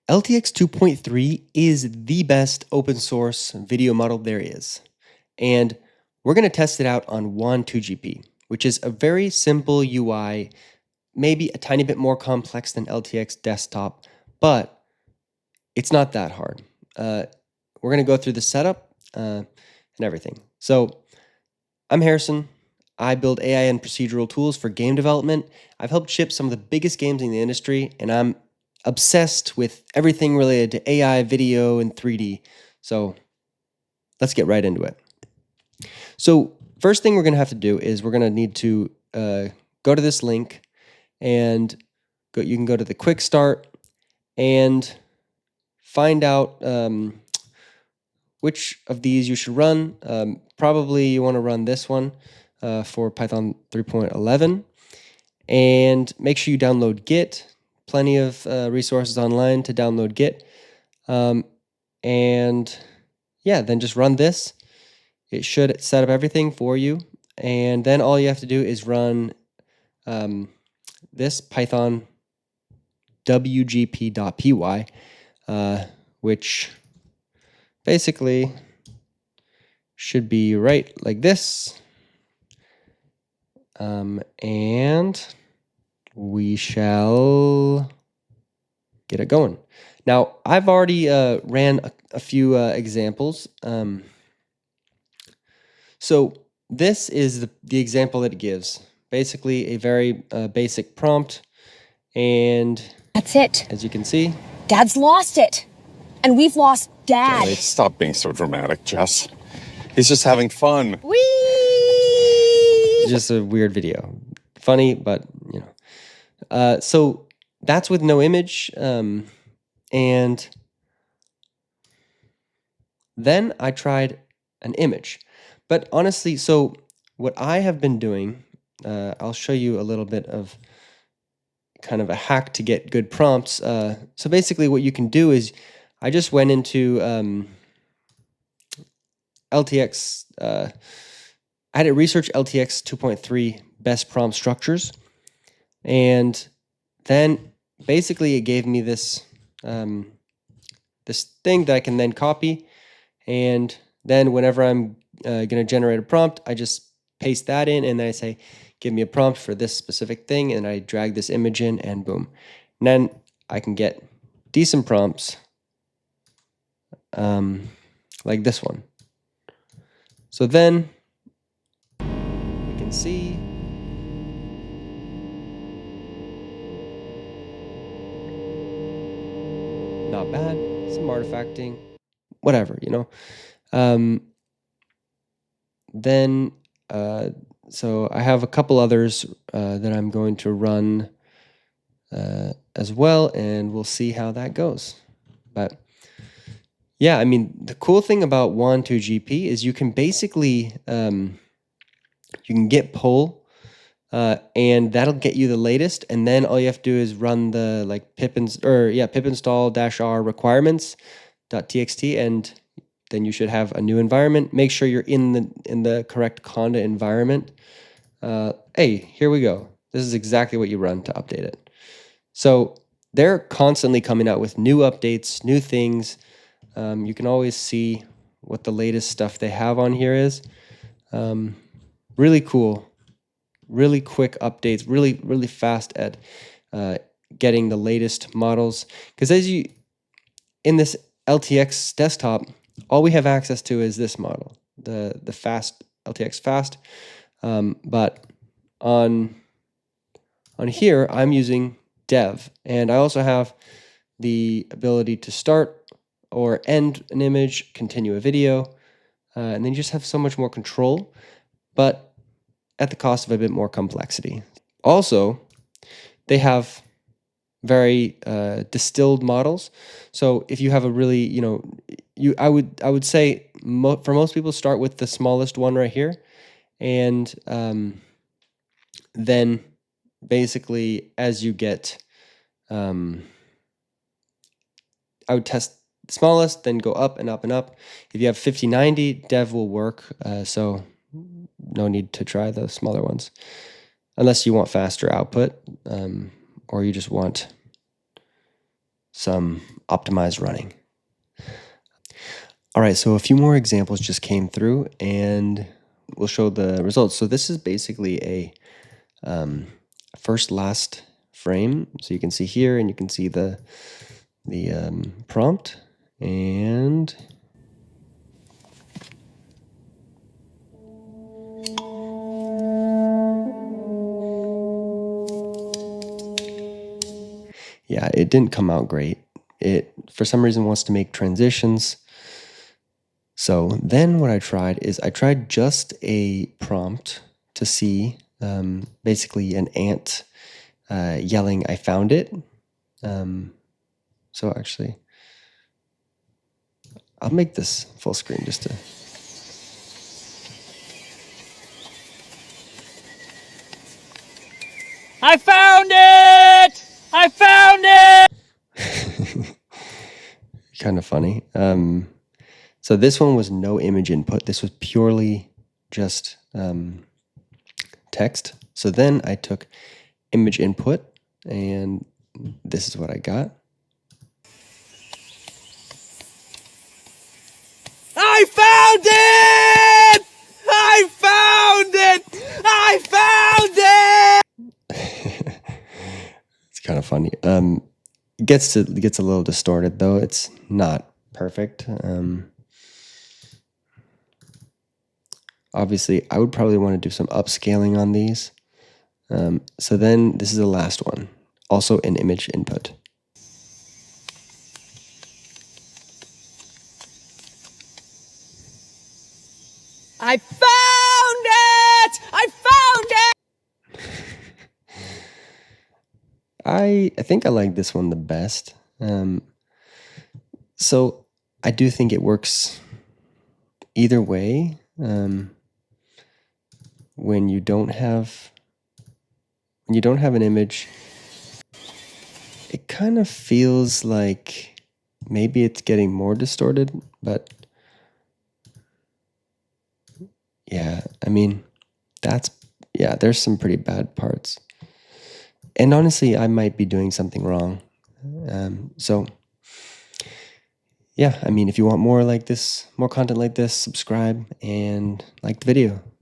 LTX 2.3 is the best open source video model there is. And we're going to test it out on Wan2GP, which is a very simple UI, maybe a tiny bit more complex than LTX desktop, but it's not that hard. We're going to go through the setup and everything. So I'm Harrison. I build AI and procedural tools for game development. I've helped ship some of the biggest games in the industry, and I'm obsessed with everything related to AI, video, and 3D. So let's get right into it. So first thing we're going to have to do is we're going to need to go to this link, and you can go to the quick start and find out which of these you should run. Probably you want to run this one for Python 3.11, and make sure you download Git. Plenty of resources online to download Git. And yeah, then just run this. It should set up everything for you. And then all you have to do is run this Python wgp.py, which basically should be right like this. And we shall get it going. Now, I've already ran a few examples. So this is the example that it gives. Basically, a very basic prompt. And that's it. As you can see, Dad's lost it. And we've lost Dad. Jelly, stop being so dramatic, Jess. He's just having fun. Whee! Just a weird video. Funny, but you know. So that's with no image. And then I tried an image. But honestly, so what I have been doing, I'll show you a little bit of kind of a hack to get good prompts. So basically what you can do is I just went into LTX, I had to research LTX 2.3 best prompt structures. And then basically it gave me this, this thing that I can then copy. And then whenever I'm going to generate a prompt, I just paste that in and then I say, give me a prompt for this specific thing. And I drag this image in and boom. And then I can get decent prompts like this one. So then we can see not bad, some artifacting, whatever, you know. Then so I have a couple others that I'm going to run as well, and we'll see how that goes. But yeah, I mean, the cool thing about Wan2GP is you can basically you can git pull, and that'll get you the latest, and then all you have to do is run the like pip install -r requirements.txt, and then you should have a new environment. Make sure you're in the correct conda environment. Hey, here we go. This is exactly what you run to update it. So they're constantly coming out with new updates, new things. You can always see what the latest stuff they have on here is. Really cool, really quick updates, really fast at getting the latest models. Because in this LTX desktop, all we have access to is this model, the fast LTX fast. But on here, I'm using dev, and I also have the ability to start or end an image, continue a video, and then you just have so much more control, but at the cost of a bit more complexity. Also, they have very distilled models. So if you have a really, you know, I would say for most people start with the smallest one right here, and then basically as you get, I would test the smallest, then go up and up and up. If you have 5090, dev will work. So no need to try the smaller ones, unless you want faster output, or you just want some optimized running. All right, so a few more examples just came through and we'll show the results. So this is basically a first last frame. So you can see here and you can see the prompt, and yeah, it didn't come out great. It, for some reason, wants to make transitions. So then what I tried is I tried just a prompt to see basically an ant yelling, "I found it." So actually, I'll make this full screen just to... I found it! I found it! kind of funny. So this one was no image input. This was purely just text. So then I took image input, and this is what I got. I found it! I found it! I found it! It's kind of funny. It gets a little distorted though. It's not perfect. Obviously, I would probably want to do some upscaling on these. So then this is the last one, also an image input. I found it! I found it! I think I like this one the best. So I do think it works either way. When you don't have an image, it kind of feels like maybe it's getting more distorted, but yeah, I mean, there's some pretty bad parts. And honestly, I might be doing something wrong. So yeah, I mean, if you want more like this, more content like this, subscribe and like the video.